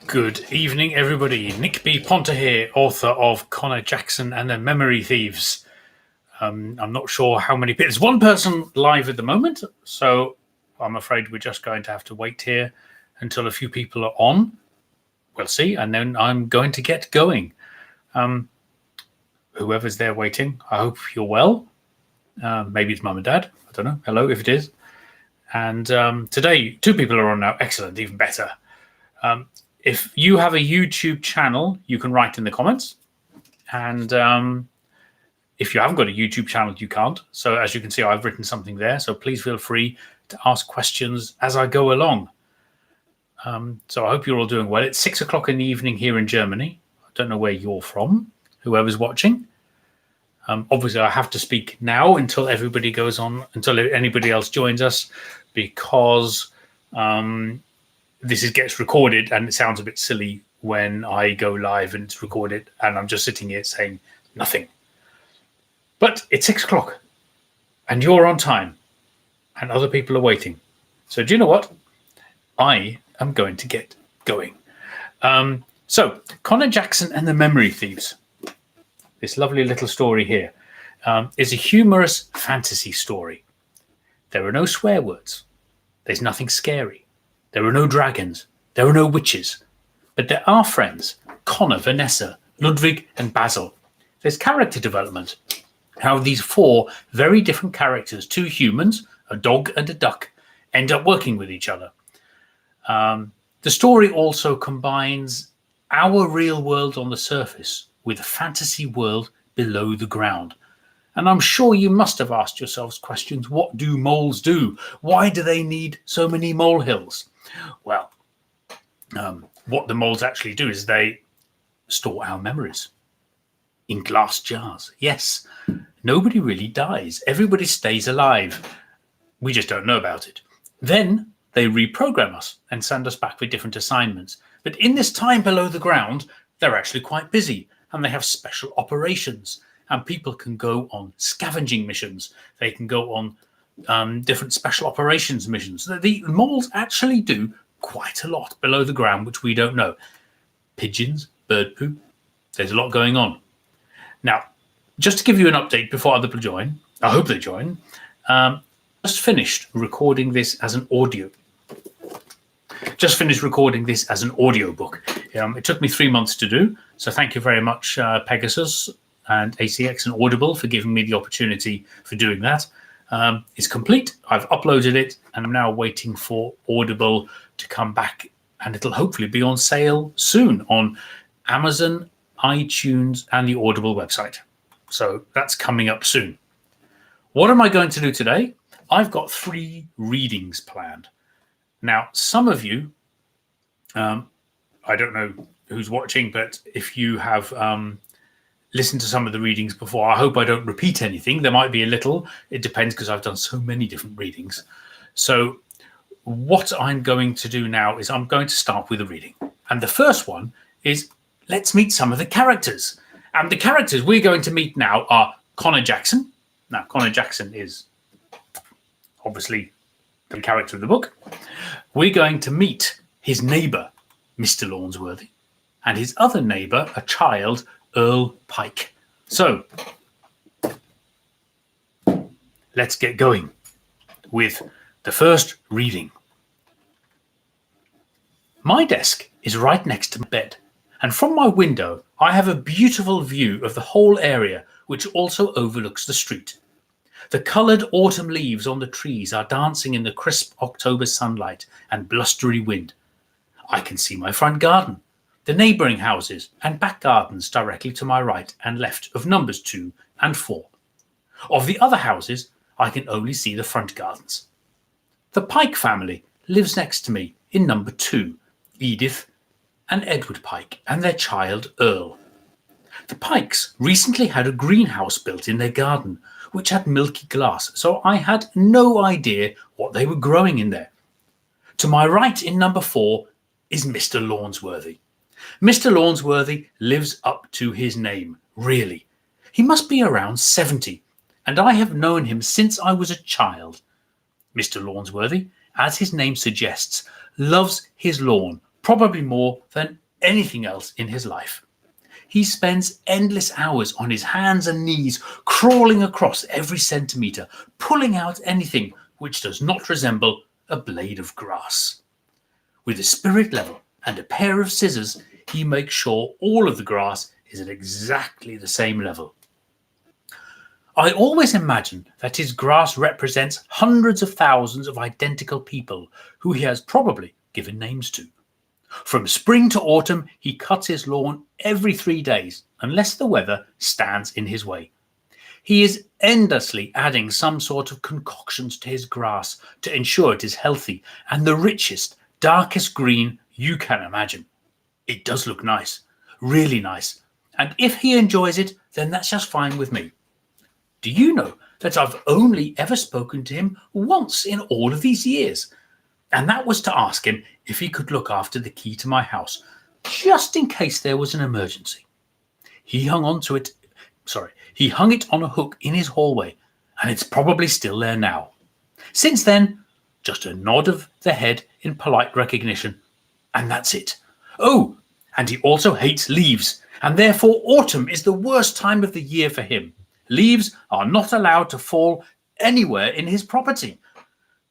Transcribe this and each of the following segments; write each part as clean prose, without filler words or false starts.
Good evening, everybody. Nick B. Ponter here, author of Connor Jackson and the Memory Thieves. I'm not sure how many. There's one person live at the moment, so I'm afraid we're just going to have to wait here until a few people are on. We'll see, and then I'm going to get going. Whoever's there waiting, I hope you're well. Maybe it's mum and dad. I don't know. Hello, if it is. And today, two people are on now. Excellent, even better. If you have a YouTube channel, you can write in the comments. And if you haven't got a YouTube channel, you can't. So as you can see, I've written something there. So please feel free to ask questions as I go along. So I hope you're all doing well. It's 6 o'clock in the evening here in Germany. I don't know where you're from, whoever's watching. Obviously, I have to speak now until everybody goes on, until anybody else joins us, because this gets recorded and it sounds a bit silly when I go live and it's recorded and I'm just sitting here saying nothing. But it's 6 o'clock and you're on time and other people are waiting. So do you know what? I am going to get going. So Connor Jackson and the Memory Thieves. This lovely little story here is a humorous fantasy story. There are no swear words. There's nothing scary. There are no dragons. There are no witches. But there are friends. Connor, Vanessa, Ludwig and Basil. There's character development. How these four very different characters, two humans, a dog and a duck, end up working with each other. The story also combines our real world on the surface with a fantasy world below the ground. And I'm sure you must have asked yourselves questions. What do moles do? Why do they need so many molehills? Well, what the moles actually do is they store our memories in glass jars. Yes, nobody really dies. Everybody stays alive. We just don't know about it. Then they reprogram us and send us back with different assignments. But in this time below the ground, they're actually quite busy and they have special operations. And people can go on scavenging missions. They can go on different special operations missions. The moles actually do quite a lot below the ground, which we don't know. Pigeons, bird poo. There's a lot going on. Now, just to give you an update before other people join, I hope they join, just finished recording this as an audio. Just finished recording this as an audio book. It took me 3 months to do. So thank you very much, Pegasus and ACX and Audible, for giving me the opportunity for doing that. It's complete. I've uploaded it and I'm now waiting for Audible to come back, and it'll hopefully be on sale soon on Amazon, iTunes and the Audible website. So that's coming up soon. What am I going to do today? I've got 3 readings planned. Now, some of you, I don't know who's watching, but if you have listened to some of the readings before, I hope I don't repeat anything. There might be a little. It depends because I've done so many different readings. So what I'm going to do now is I'm going to start with a reading. And the first one is, let's meet some of the characters. And the characters we're going to meet now are Connor Jackson. Now, Connor Jackson is obviously the character of the book. We're going to meet his neighbour, Mr. Lawnsworthy, and his other neighbour, a child, Earl Pike. So, let's get going with the first reading. My desk is right next to my bed, and from my window, I have a beautiful view of the whole area, which also overlooks the street. The coloured autumn leaves on the trees are dancing in the crisp October sunlight and blustery wind. I can see my front garden, the neighbouring houses and back gardens directly to my right and left of numbers 2 and 4. Of the other houses, I can only see the front gardens. The Pike family lives next to me in number 2, Edith and Edward Pike and their child Earl. The Pikes recently had a greenhouse built in their garden, which had milky glass, so I had no idea what they were growing in there. To my right in number 4 is Mr. Lawnsworthy. Mr. Lawnsworthy lives up to his name, really. He must be around 70, and I have known him since I was a child. Mr. Lawnsworthy, as his name suggests, loves his lawn, probably more than anything else in his life. He spends endless hours on his hands and knees, crawling across every centimetre, pulling out anything which does not resemble a blade of grass. With a spirit level and a pair of scissors, he makes sure all of the grass is at exactly the same level. I always imagine that his grass represents hundreds of thousands of identical people who he has probably given names to. From spring to autumn, he cuts his lawn every 3 days, unless the weather stands in his way. He is endlessly adding some sort of concoctions to his grass to ensure it is healthy and the richest, darkest green you can imagine. It does look nice, really nice, and if he enjoys it, then that's just fine with me. Do you know that I've only ever spoken to him once in all of these years? And that was to ask him if he could look after the key to my house, just in case there was an emergency. He hung it on a hook in his hallway, and it's probably still there now. Since then, just a nod of the head in polite recognition, and that's it. Oh, and he also hates leaves, and therefore autumn is the worst time of the year for him. Leaves are not allowed to fall anywhere in his property.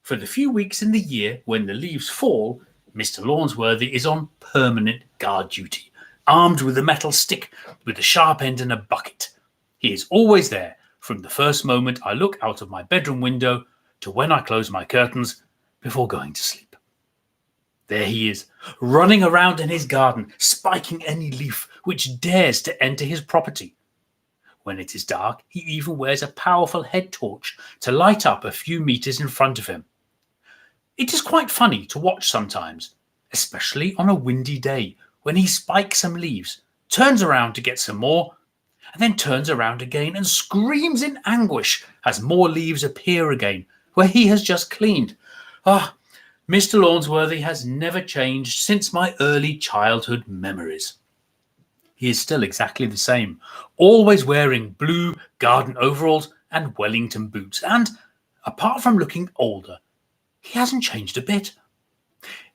For the few weeks in the year when the leaves fall, Mr. Lawnsworthy is on permanent guard duty, armed with a metal stick with a sharp end and a bucket. He is always there from the first moment I look out of my bedroom window to when I close my curtains before going to sleep. There he is, running around in his garden, spiking any leaf which dares to enter his property. When it is dark, he even wears a powerful head torch to light up a few meters in front of him. It is quite funny to watch sometimes, especially on a windy day when he spikes some leaves, turns around to get some more, and then turns around again and screams in anguish as more leaves appear again where he has just cleaned. Mr. Lawnsworthy has never changed since my early childhood memories. He is still exactly the same, always wearing blue garden overalls and Wellington boots, and apart from looking older, he hasn't changed a bit.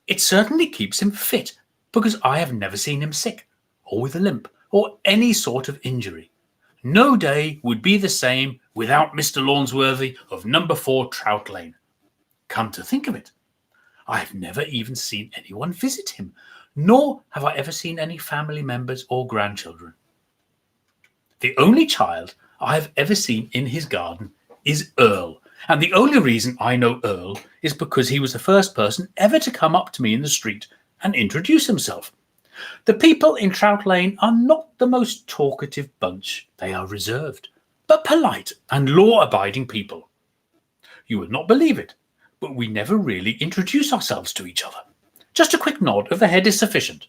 It certainly keeps him fit, because I have never seen him sick, or with a limp, or any sort of injury. No day would be the same without Mr. Lawnsworthy of number 4 Trout Lane. Come to think of it, I have never even seen anyone visit him, nor have I ever seen any family members or grandchildren. The only child I have ever seen in his garden is Earl, and the only reason I know Earl is because he was the first person ever to come up to me in the street and introduce himself. The people in Trout Lane are not the most talkative bunch. They are reserved, but polite and law-abiding people. You will not believe it, but we never really introduce ourselves to each other. Just a quick nod of the head is sufficient.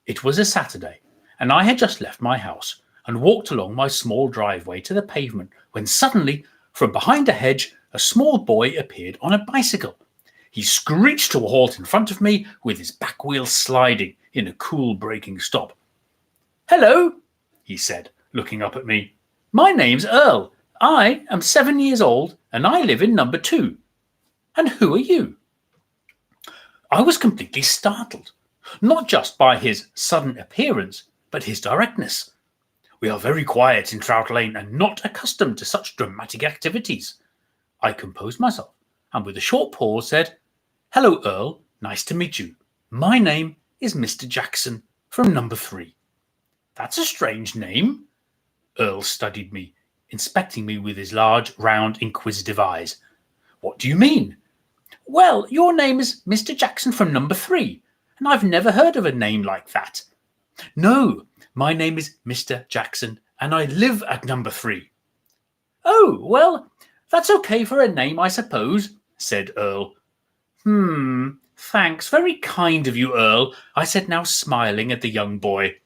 It was a Saturday, and I had just left my house and walked along my small driveway to the pavement when suddenly, from behind a hedge, a small boy appeared on a bicycle. He screeched to a halt in front of me with his back wheel sliding in a cool braking stop. "Hello," he said, looking up at me. "My name's Earl. I am 7 years old, and I live in number 2. And who are you?" I was completely startled, not just by his sudden appearance, but his directness. We are very quiet in Trout Lane and not accustomed to such dramatic activities. I composed myself and with a short pause said, "Hello, Earl. Nice to meet you. My name is Mr. Jackson from number 3. "That's a strange name." Earl studied me, inspecting me with his large, round, inquisitive eyes. "What do you mean?" "Well, your name is Mr. Jackson from number 3, and I've never heard of a name like that." "No, my name is Mr. Jackson, and I live at number 3. "Oh, well, that's okay for a name, I suppose," said Earl. Thanks, very kind of you, Earl," I said, now smiling at the young boy.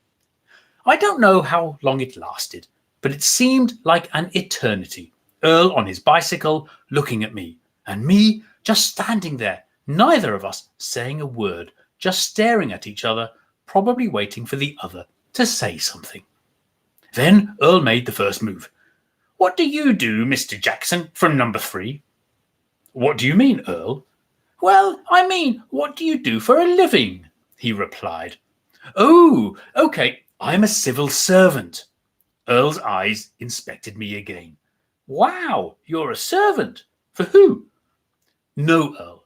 I don't know how long it lasted, but it seemed like an eternity. Earl on his bicycle, looking at me, and me just standing there, neither of us saying a word, just staring at each other, probably waiting for the other to say something. Then Earl made the first move. "What do you do, Mr. Jackson, from number 3? "What do you mean, Earl?" "Well, I mean, what do you do for a living?" he replied. Oh, okay, I'm a civil servant. Earl's eyes inspected me again. Wow, you're a servant. For who? No, Earl.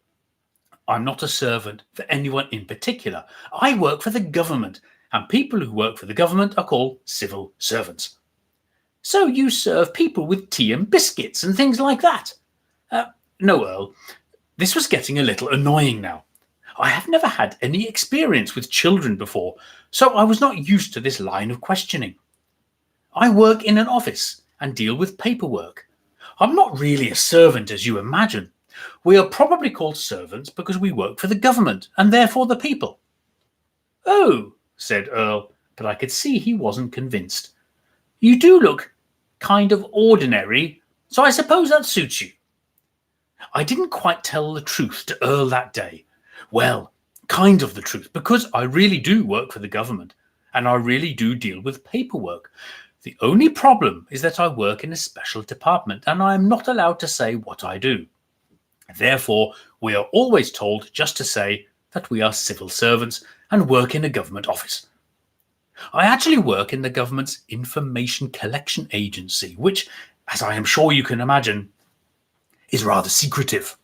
I'm not a servant for anyone in particular. I work for the government, and people who work for the government are called civil servants. So you serve people with tea and biscuits and things like that? No, Earl. This was getting a little annoying now. I have never had any experience with children before, so I was not used to this line of questioning. I work in an office and deal with paperwork. I'm not really a servant as you imagine. We are probably called servants because we work for the government and therefore the people. Oh, said Earl, but I could see he wasn't convinced. You do look kind of ordinary, so I suppose that suits you. I didn't quite tell the truth to Earl that day. Well, kind of the truth, because I really do work for the government, and I really do deal with paperwork. The only problem is that I work in a special department, and I am not allowed to say what I do. Therefore, we are always told just to say that we are civil servants and work in a government office. I actually work in the government's information collection agency, which, as I am sure you can imagine, is rather secretive.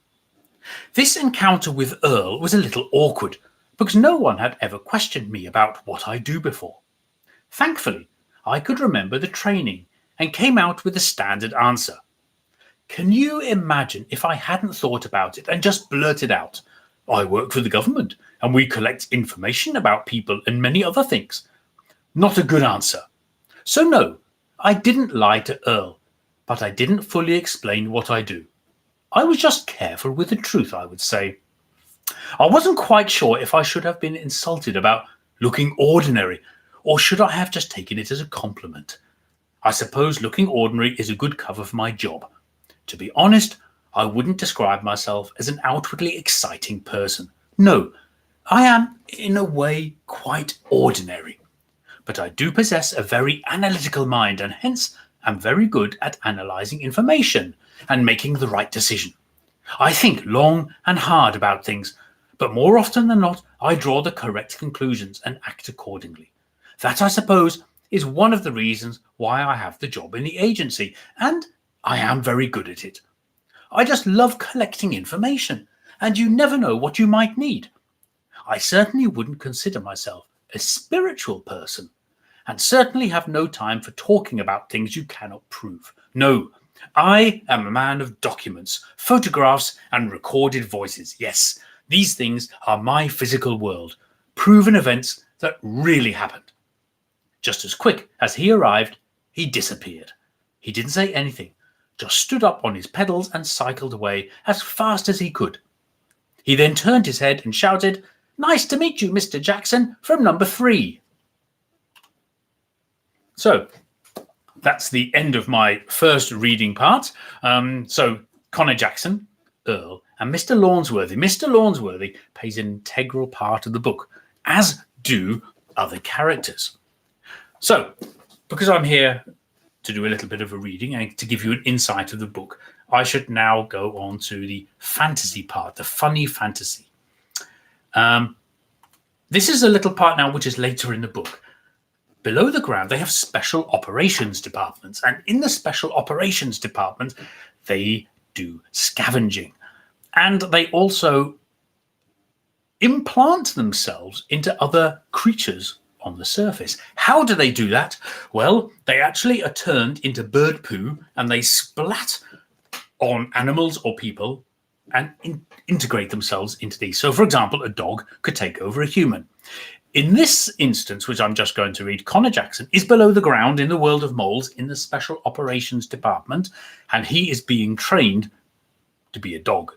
This encounter with Earl was a little awkward, because no one had ever questioned me about what I do before. Thankfully, I could remember the training and came out with a standard answer. Can you imagine if I hadn't thought about it and just blurted out, I work for the government and we collect information about people and many other things? Not a good answer. So no, I didn't lie to Earl, but I didn't fully explain what I do. I was just careful with the truth, I would say. I wasn't quite sure if I should have been insulted about looking ordinary, or should I have just taken it as a compliment. I suppose looking ordinary is a good cover for my job. To be honest, I wouldn't describe myself as an outwardly exciting person. No, I am, in a way, quite ordinary. But I do possess a very analytical mind, and hence am very good at analysing information and making the right decision. I think long and hard about things, but more often than not, I draw the correct conclusions and act accordingly. That, I suppose, is one of the reasons why I have the job in the agency, and I am very good at it. I just love collecting information, and you never know what you might need. I certainly wouldn't consider myself a spiritual person, and certainly have no time for talking about things you cannot prove. No, I am a man of documents, photographs, and recorded voices. Yes, these things are my physical world, proven events that really happened. Just as quick as he arrived, he disappeared. He didn't say anything, just stood up on his pedals and cycled away as fast as he could. He then turned his head and shouted, "Nice to meet you, Mr. Jackson, from number 3. So that's the end of my first reading part. So Connor Jackson, Earl, and Mr. Lawnsworthy. Mr. Lawnsworthy plays an integral part of the book, as do other characters. So, because I'm here to do a little bit of a reading and to give you an insight of the book, I should now go on to the fantasy part, the funny fantasy. This is a little part now which is later in the book. Below the ground, they have special operations departments, and in the special operations department, they do scavenging. And they also implant themselves into other creatures on the surface. How do they do that? Well, they actually are turned into bird poo, and they splat on animals or people and integrate themselves into these. So, for example, a dog could take over a human. In this instance, which I'm just going to read, Connor Jackson is below the ground in the world of moles in the Special Operations Department, and he is being trained to be a dog.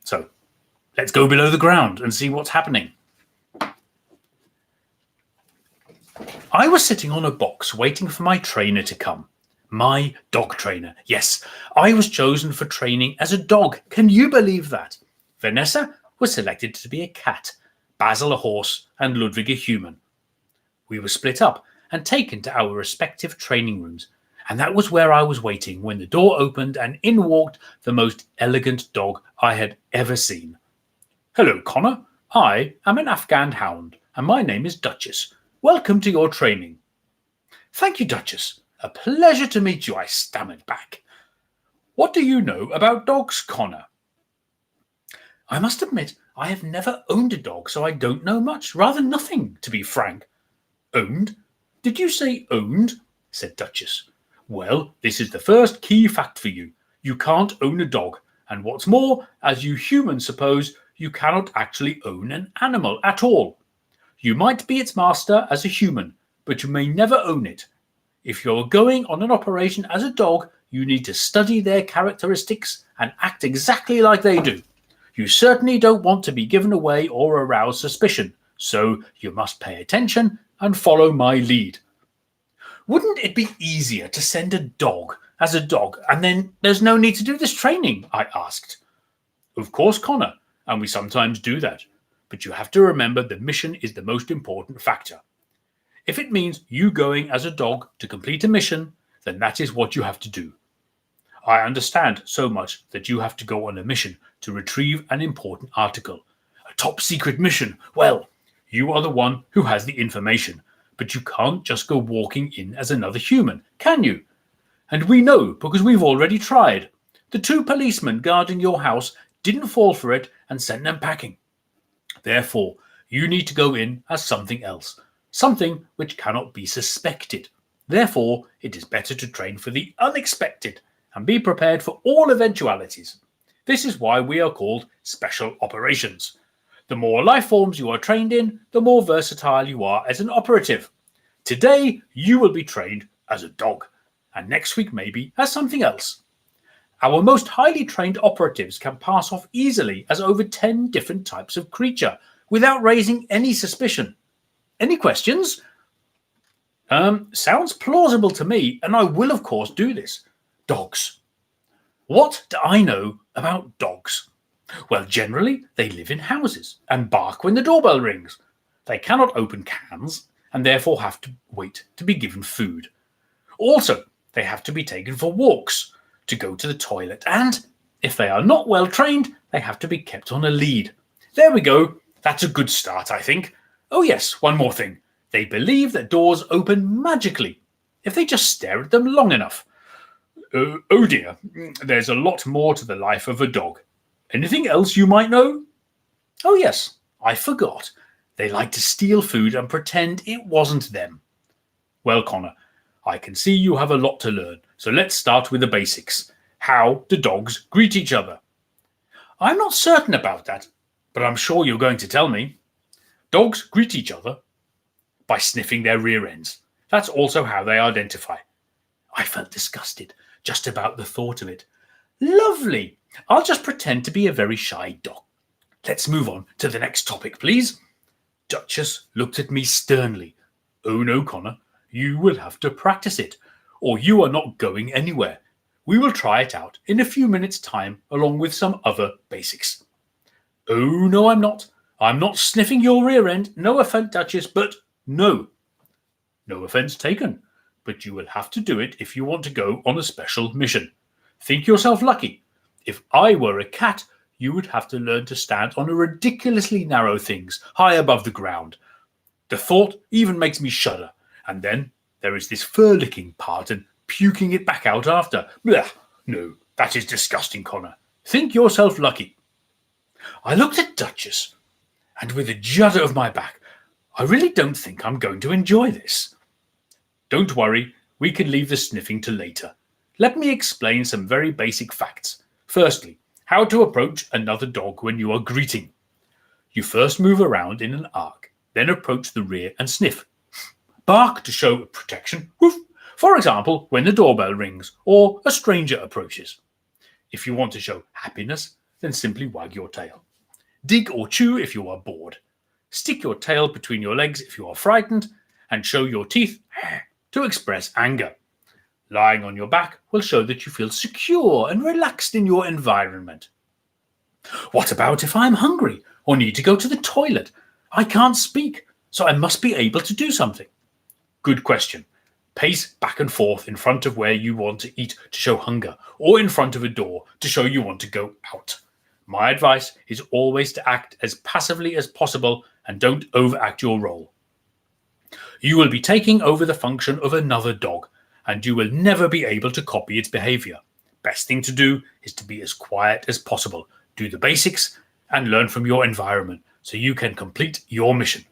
So let's go below the ground and see what's happening. I was sitting on a box waiting for my trainer to come. My dog trainer. Yes, I was chosen for training as a dog. Can you believe that? Vanessa was selected to be a cat, Basil a horse, and Ludwig a human. We were split up and taken to our respective training rooms, and that was where I was waiting when the door opened and in walked the most elegant dog I had ever seen. Hello, Connor. I am an Afghan hound, and my name is Duchess. Welcome to your training." "Thank you, Duchess. A pleasure to meet you," I stammered back. "What do you know about dogs, Connor?" I must admit, I have never owned a dog, so I don't know much. Rather nothing, to be frank. "Owned? Did you say owned?" said Duchess. "Well, this is the first key fact for you. You can't own a dog, and what's more, as you humans suppose, you cannot actually own an animal at all. You might be its master as a human, but you may never own it. If you're going on an operation as a dog, you need to study their characteristics and act exactly like they do. You certainly don't want to be given away or arouse suspicion, so you must pay attention and follow my lead." "Wouldn't it be easier to send a dog as a dog, and then there's no need to do this training?" I asked. "Of course, Connor, and we sometimes do that. But you have to remember the mission is the most important factor. If it means you going as a dog to complete a mission, then that is what you have to do. I understand so much that you have to go on a mission to retrieve an important article. A top secret mission. Well, you are the one who has the information, but you can't just go walking in as another human, can you? And we know because we've already tried. The 2 policemen guarding your house didn't fall for it and sent them packing. Therefore, you need to go in as something else, something which cannot be suspected. Therefore, it is better to train for the unexpected and be prepared for all eventualities. This is why we are called special operations. The more life forms you are trained in, the more versatile you are as an operative. Today, you will be trained as a dog, and next week maybe as something else. Our most highly trained operatives can pass off easily as over 10 different types of creature without raising any suspicion. Any questions? Sounds plausible to me, and I will of course do this. Dogs. What do I know about dogs? Well, generally, they live in houses and bark when the doorbell rings. They cannot open cans and therefore have to wait to be given food. Also, they have to be taken for walks, to go to the toilet, and if they are not well trained, they have to be kept on a lead. There we go. That's a good start, I think. Oh yes, one more thing. They believe that doors open magically if they just stare at them long enough. Oh dear, there's a lot more to the life of a dog. Anything else you might know? Oh yes, I forgot. They like to steal food and pretend it wasn't them. Well, Connor, I can see you have a lot to learn, so let's start with the basics. How do dogs greet each other? I'm not certain about that, but I'm sure you're going to tell me. Dogs greet each other by sniffing their rear ends. That's also how they identify. I felt disgusted just about the thought of it. Lovely. I'll just pretend to be a very shy dog. Let's move on to the next topic, please. Duchess looked at me sternly. Oh no, Connor. You will have to practice it, or you are not going anywhere. We will try it out in a few minutes' time, along with some other basics. Oh, no, I'm not. I'm not sniffing your rear end. No offense, Duchess, but no. No offense taken, but you will have to do it if you want to go on a special mission. Think yourself lucky. If I were a cat, you would have to learn to stand on a ridiculously narrow things, high above the ground. The thought even makes me shudder. And then there is this fur-licking part and puking it back out after. Blah. No, that is disgusting, Connor. Think yourself lucky. I looked at Duchess, and with a judder of my back, I really don't think I'm going to enjoy this. Don't worry, we can leave the sniffing to later. Let me explain some very basic facts. Firstly, how to approach another dog when you are greeting. You first move around in an arc, then approach the rear and sniff. Bark to show protection, woof. For example, when the doorbell rings or a stranger approaches. If you want to show happiness, then simply wag your tail. Dig or chew if you are bored. Stick your tail between your legs if you are frightened, and show your teeth to express anger. Lying on your back will show that you feel secure and relaxed in your environment. What about if I'm hungry or need to go to the toilet? I can't speak, so I must be able to do something. Good question. Pace back and forth in front of where you want to eat to show hunger, or in front of a door to show you want to go out. My advice is always to act as passively as possible and don't overact your role. You will be taking over the function of another dog, and you will never be able to copy its behavior. Best thing to do is to be as quiet as possible, do the basics, and learn from your environment so you can complete your mission.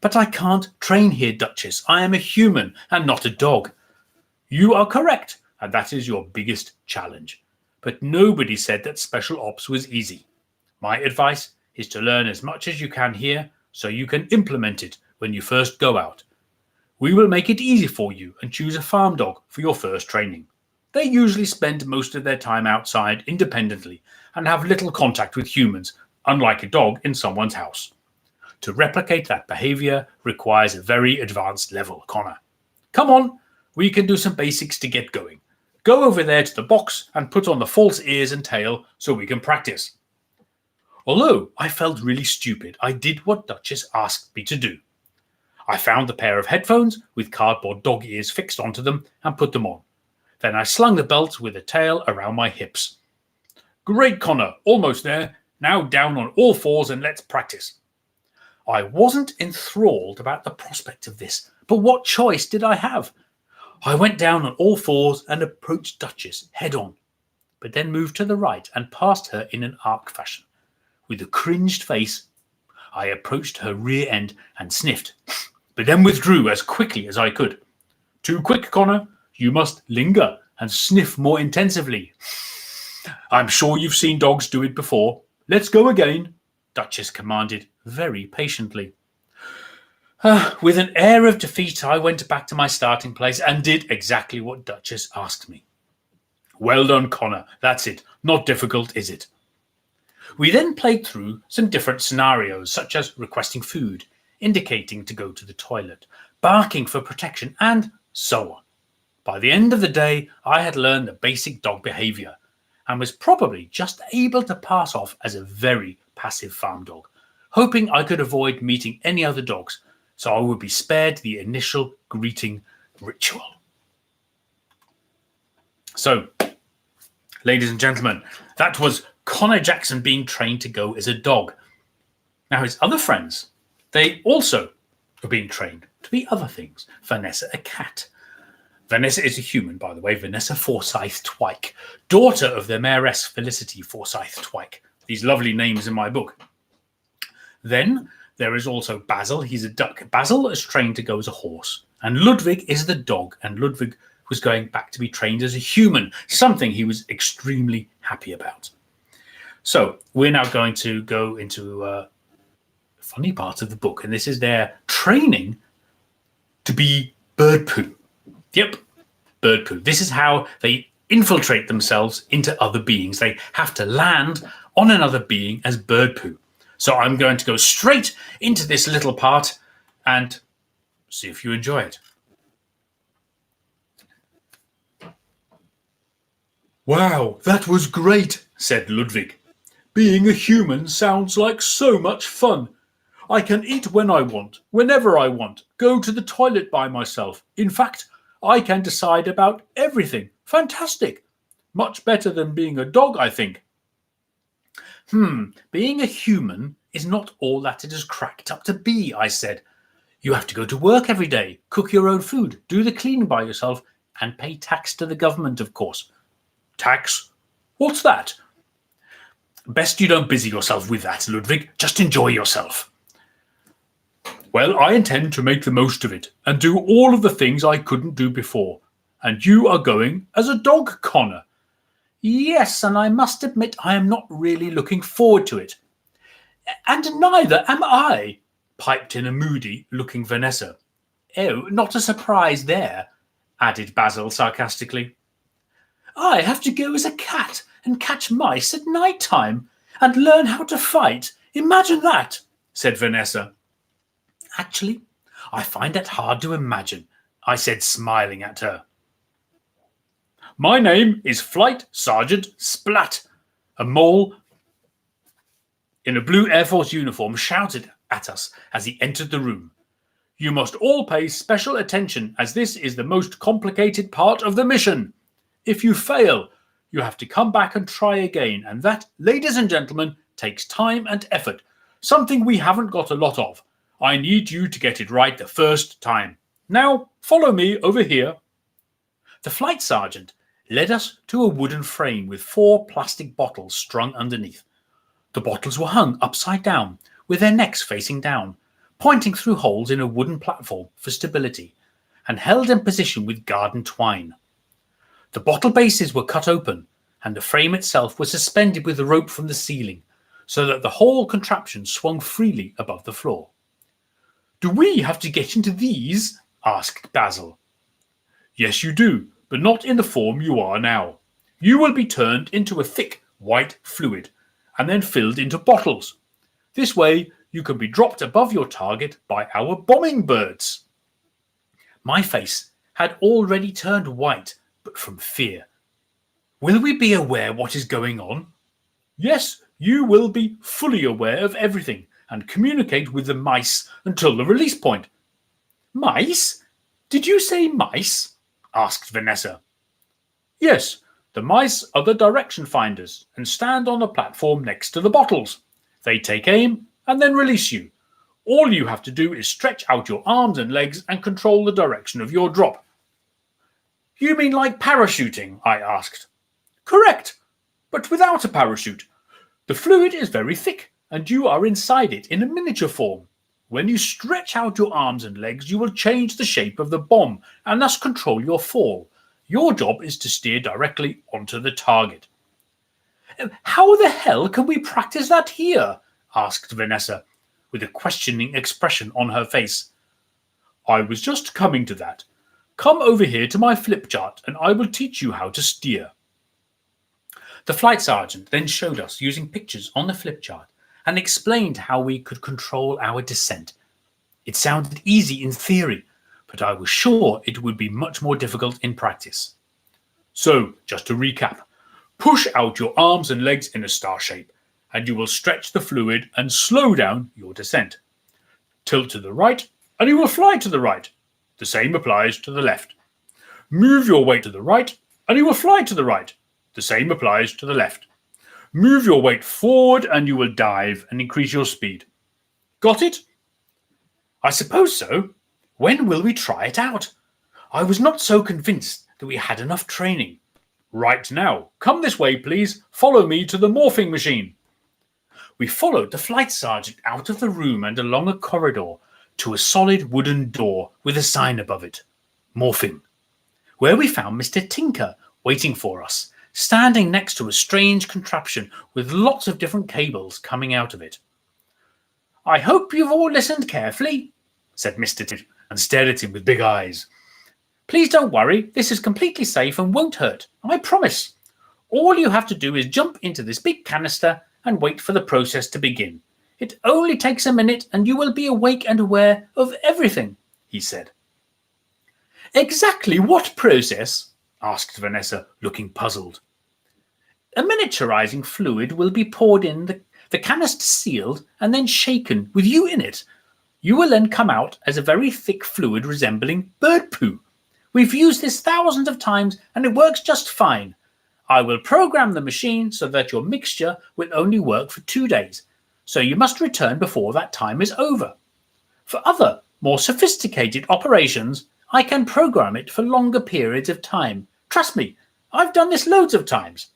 But I can't train here, Duchess. I am a human and not a dog. You are correct, and that is your biggest challenge. But nobody said that special ops was easy. My advice is to learn as much as you can here so you can implement it when you first go out. We will make it easy for you and choose a farm dog for your first training. They usually spend most of their time outside independently and have little contact with humans, unlike a dog in someone's house. To replicate that behavior requires a very advanced level, Connor. Come on, we can do some basics to get going. Go over there to the box and put on the false ears and tail so we can practice. Although I felt really stupid, I did what Duchess asked me to do. I found the pair of headphones with cardboard dog ears fixed onto them and put them on. Then I slung the belt with a tail around my hips. Great, Connor, almost there. Now down on all fours and let's practice. I wasn't enthralled about the prospect of this, but what choice did I have? I went down on all fours and approached Duchess head on, but then moved to the right and passed her in an arc fashion. With a cringed face, I approached her rear end and sniffed, but then withdrew as quickly as I could. Too quick, Connor. You must linger and sniff more intensively. I'm sure you've seen dogs do it before. Let's go again, Duchess commanded very patiently. With an air of defeat, I went back to my starting place and did exactly what Duchess asked me. Well done, Connor. That's it. Not difficult, is it? We then played through some different scenarios, such as requesting food, indicating to go to the toilet, barking for protection, and so on. By the end of the day, I had learned the basic dog behavior and was probably just able to pass off as a very passive farm dog, hoping I could avoid meeting any other dogs so I would be spared the initial greeting ritual. So, ladies and gentlemen, that was Connor Jackson being trained to go as a dog. Now, his other friends, they also are being trained to be other things. Vanessa, a cat. Vanessa is a human, by the way, Vanessa Forsyth Twike, daughter of the Mayoress Felicity Forsyth Twike. These lovely names in my book. Then there is also Basil. He's a duck. Basil is trained to go as a horse. And Ludwig is the dog. And Ludwig was going back to be trained as a human, something he was extremely happy about. So we're now going to go into a funny part of the book. And this is their training to be bird poo. Yep, bird poo. This is how they infiltrate themselves into other beings. They have to land on another being as bird poo. So I'm going to go straight into this little part and see if you enjoy it. Wow, that was great, said Ludwig. Being a human sounds like so much fun. I can eat when I want, whenever I want, go to the toilet by myself. In fact, I can decide about everything. Fantastic. Much better than being a dog, I think. Being a human is not all that it is cracked up to be, I said. You have to go to work every day, cook your own food, do the cleaning by yourself, and pay tax to the government, of course. Tax? What's that? Best you don't busy yourself with that, Ludwig. Just enjoy yourself. Well, I intend to make the most of it and do all of the things I couldn't do before. And you are going as a dog, Connor. Yes, and I must admit I am not really looking forward to it. And neither am I, piped in a moody-looking Vanessa. Oh, not a surprise there, added Basil sarcastically. I have to go as a cat and catch mice at night time and learn how to fight. Imagine that, said Vanessa. Actually, I find that hard to imagine, I said, smiling at her. My name is Flight Sergeant Splat. A mole in a blue Air Force uniform shouted at us as he entered the room. You must all pay special attention as this is the most complicated part of the mission. If you fail, you have to come back and try again, and that, ladies and gentlemen, takes time and effort. something we haven't got a lot of. I need you to get it right the first time. Now, follow me over here." The flight sergeant led us to a wooden frame with 4 plastic bottles strung underneath. The bottles were hung upside down, with their necks facing down, pointing through holes in a wooden platform for stability, and held in position with garden twine. The bottle bases were cut open, and the frame itself was suspended with a rope from the ceiling, so that the whole contraption swung freely above the floor. "Do we have to get into these?" asked Basil. "Yes, you do, but not in the form you are now. You will be turned into a thick white fluid, and then filled into bottles. This way, you can be dropped above your target by our bombing birds." My face had already turned white, but from fear. "Will we be aware what is going on?" "Yes, you will be fully aware of everything and communicate with the mice until the release point." "Mice? Did you say mice?" asked Vanessa. "Yes, the mice are the direction finders and stand on the platform next to the bottles. They take aim and then release you. All you have to do is stretch out your arms and legs and control the direction of your drop." "You mean like parachuting?" I asked. "Correct, but without a parachute. The fluid is very thick, and you are inside it in a miniature form. When you stretch out your arms and legs, you will change the shape of the bomb and thus control your fall. Your job is to steer directly onto the target." "How the hell can we practice that here?" asked Vanessa, with a questioning expression on her face. "I was just coming to that. Come over here to my flip chart, and I will teach you how to steer." The flight sergeant then showed us using pictures on the flip chart and explained how we could control our descent. It sounded easy in theory, but I was sure it would be much more difficult in practice. So, just to recap, push out your arms and legs in a star shape, and you will stretch the fluid and slow down your descent. Tilt to the right, and you will fly to the right. The same applies to the left. Move your weight to the right, and you will fly to the right. The same applies to the left. Move your weight forward and you will dive and increase your speed. Got it? I suppose so. When will we try it out? I was not so convinced that we had enough training. Right now. Come this way, please. Follow me to the morphing machine. We followed the flight sergeant out of the room and along a corridor to a solid wooden door with a sign above it. Morphing. Where we found Mr. Tinker waiting for us, standing next to a strange contraption with lots of different cables coming out of it. "I hope you've all listened carefully," said Mr. Tinker, and stared at him with big eyes. "Please don't worry, this is completely safe and won't hurt, I promise. All you have to do is jump into this big canister and wait for the process to begin. It only takes a minute and you will be awake and aware of everything," he said. "Exactly what process?" asked Vanessa, looking puzzled. "A miniaturizing fluid will be poured in, the canister sealed, and then shaken with you in it. You will then come out as a very thick fluid resembling bird poo. We've used this thousands of times and it works just fine. I will program the machine so that your mixture will only work for 2 days, so you must return before that time is over. For other, more sophisticated operations, I can program it for longer periods of time. Trust me, I've done this loads of times."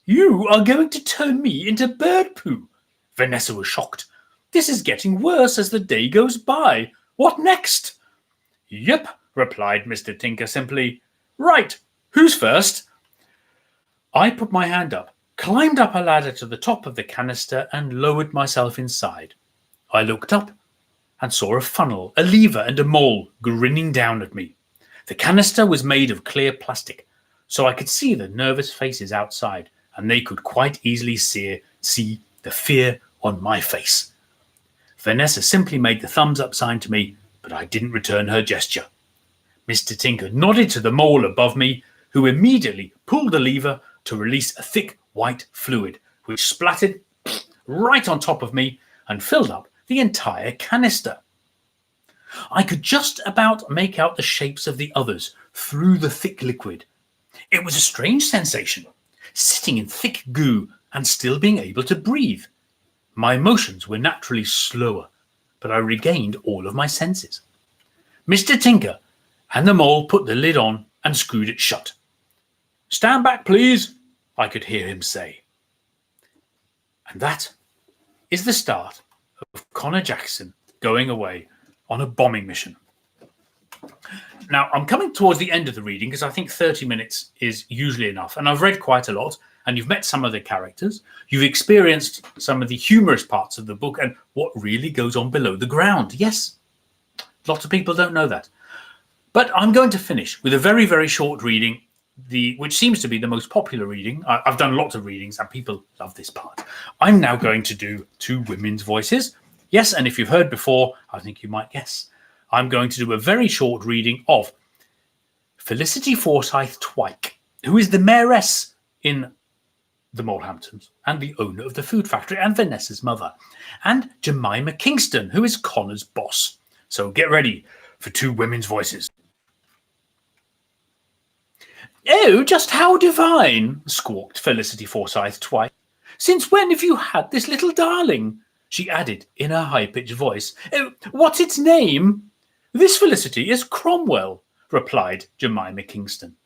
"You are going to turn me into bird poo?" Vanessa was shocked. "This is getting worse as the day goes by. What next?" "Yep," replied Mr. Tinker simply. "Right, who's first?" I put my hand up, climbed up a ladder to the top of the canister and lowered myself inside. I looked up and saw a funnel, a lever and a mole grinning down at me. The canister was made of clear plastic, so I could see the nervous faces outside, and they could quite easily see the fear on my face. Vanessa simply made the thumbs up sign to me, but I didn't return her gesture. Mr. Tinker nodded to the mole above me, who immediately pulled the lever to release a thick white fluid, which splattered right on top of me and filled up the entire canister. I could just about make out the shapes of the others through the thick liquid. It was a strange sensation, sitting in thick goo and still being able to breathe. My motions were naturally slower, but I regained all of my senses. Mr. Tinker and the mole put the lid on and screwed it shut. "Stand back, please," I could hear him say. And that is the start of Connor Jackson going away on a bombing mission. Now, I'm coming towards the end of the reading because I think 30 minutes is usually enough. And I've read quite a lot, and you've met some of the characters. You've experienced some of the humorous parts of the book and what really goes on below the ground. Yes, lots of people don't know that. But I'm going to finish with a very, very short reading, which seems to be the most popular reading. I've done lots of readings, and people love this part. I'm now going to do 2 women's voices. Yes, and if you've heard before, I think you might guess. I'm going to do a very short reading of Felicity Forsyth Twike, who is the mayoress in the Molehamptons and the owner of the food factory, and Vanessa's mother, and Jemima Kingston, who is Connor's boss. So get ready for 2 women's voices. "Oh, just how divine," squawked Felicity Forsyth Twike. "Since when have you had this little darling?" she added in a high-pitched voice. "Oh, what's its name?" "This, Felicity, is Cromwell," replied Jemima Kingston.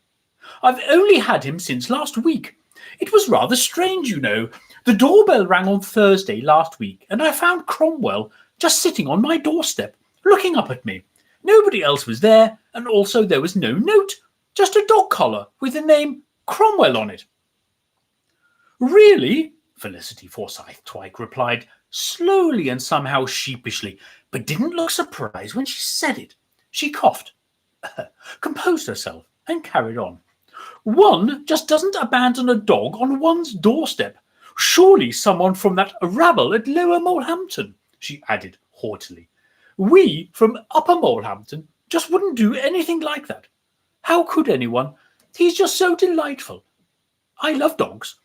"I've only had him since last week. It was rather strange, you know. The doorbell rang on Thursday last week, and I found Cromwell just sitting on my doorstep, looking up at me. Nobody else was there, and also there was no note, just a dog collar with the name Cromwell on it." "Really?" Felicity Forsyth Twike replied, slowly and somehow sheepishly, but didn't look surprised when she said it. She coughed, composed herself, and carried on. "One just doesn't abandon a dog on one's doorstep. Surely someone from that rabble at Lower Molehampton," she added haughtily. "We from Upper Molehampton just wouldn't do anything like that. How could anyone? He's just so delightful. I love dogs.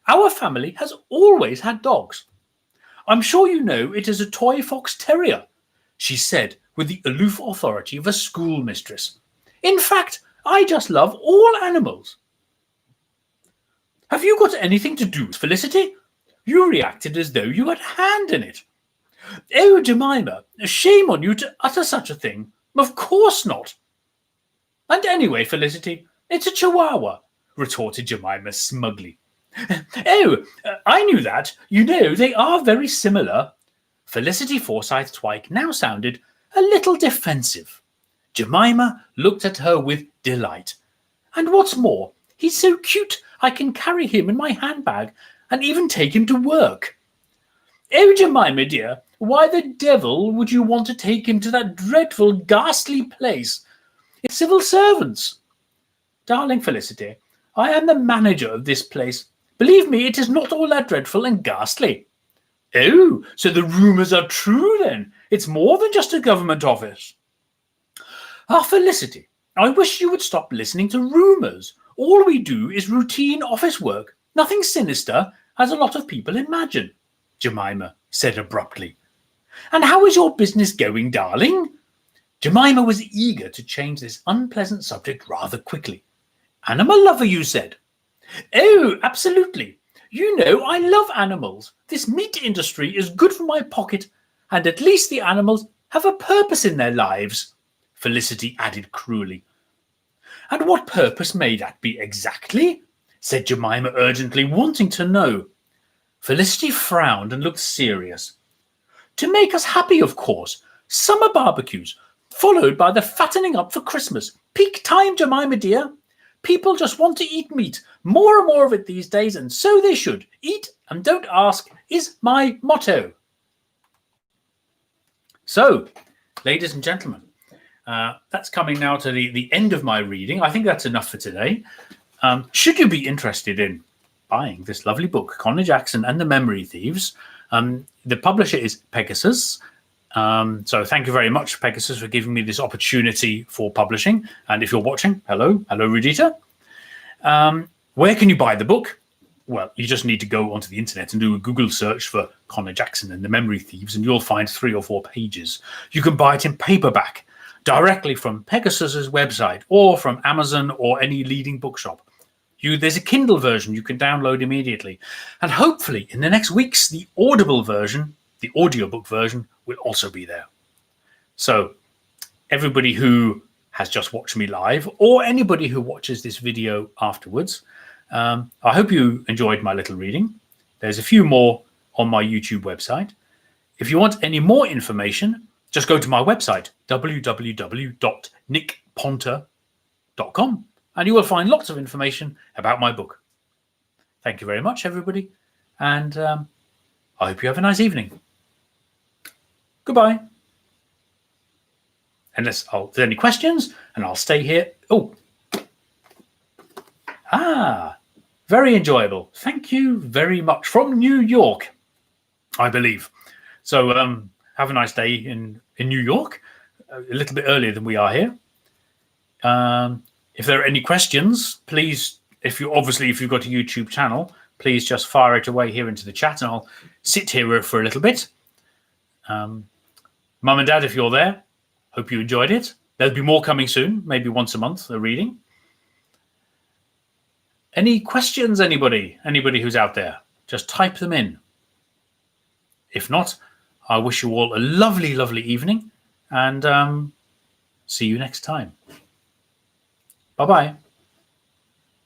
Our family has always had dogs. I'm sure you know it is a toy fox terrier," she said with the aloof authority of a schoolmistress. "In fact, I just love all animals." "Have you got anything to do with Felicity? You reacted as though you had a hand in it." "Oh, Jemima, shame on you to utter such a thing. Of course not." "And anyway, Felicity, it's a Chihuahua," retorted Jemima smugly. "Oh, I knew that. You know, they are very similar." Felicity Forsyth Twike now sounded a little defensive. Jemima looked at her with delight. "And what's more, he's so cute I can carry him in my handbag and even take him to work." "Oh, Jemima, dear, why the devil would you want to take him to that dreadful, ghastly place? It's civil servants." "Darling Felicity, I am the manager of this place. Believe me, it is not all that dreadful and ghastly." "Oh, so the rumours are true then? It's more than just a government office." "Ah, Felicity, I wish you would stop listening to rumours. All we do is routine office work, nothing sinister, as a lot of people imagine," Jemima said abruptly. "And how is your business going, darling?" Jemima was eager to change this unpleasant subject rather quickly. "Animal lover, you said?" "Oh, absolutely. You know, I love animals. This meat industry is good for my pocket, and at least the animals have a purpose in their lives," Felicity added cruelly. "And what purpose may that be exactly?" said Jemima urgently, wanting to know. Felicity frowned and looked serious. "To make us happy, of course. Summer barbecues, followed by the fattening up for Christmas. Peak time, Jemima dear. People just want to eat meat, more and more of it these days, and so they should. Eat and don't ask is my motto." So, ladies and gentlemen, that's coming now to the end of my reading. I think that's enough for today. Should you be interested in buying this lovely book, Connor Jackson and the Memory Thieves, the publisher is Pegasus. So thank you very much, Pegasus, for giving me this opportunity for publishing. And if you're watching, hello, Rudita. Where can you buy the book? Well, you just need to go onto the internet and do a Google search for Connor Jackson and the Memory Thieves, and you'll find 3 or 4 pages. You can buy it in paperback directly from Pegasus's website or from Amazon or any leading bookshop. There's a Kindle version you can download immediately. And hopefully in the next weeks, the Audible version, the audiobook version, will also be there. So everybody who has just watched me live, or anybody who watches this video afterwards, I hope you enjoyed my little reading. There's a few more on my YouTube website. If you want any more information, just go to my website, www.nickponter.com, and you will find lots of information about my book. Thank you very much, everybody, and I hope you have a nice evening. Goodbye. Unless there's any questions, and I'll stay here. Very enjoyable. Thank you very much. From New York, I believe. So have a nice day in New York, a little bit earlier than we are here. If there are any questions, please, if you've got a YouTube channel, please just fire it away here into the chat, and I'll sit here for a little bit. Mum and Dad, if you're there, hope you enjoyed it. There'll be more coming soon, maybe once a month, a reading. Any questions, anybody? Anybody who's out there? Just type them in. If not, I wish you all a lovely, lovely evening, and see you next time. Bye-bye.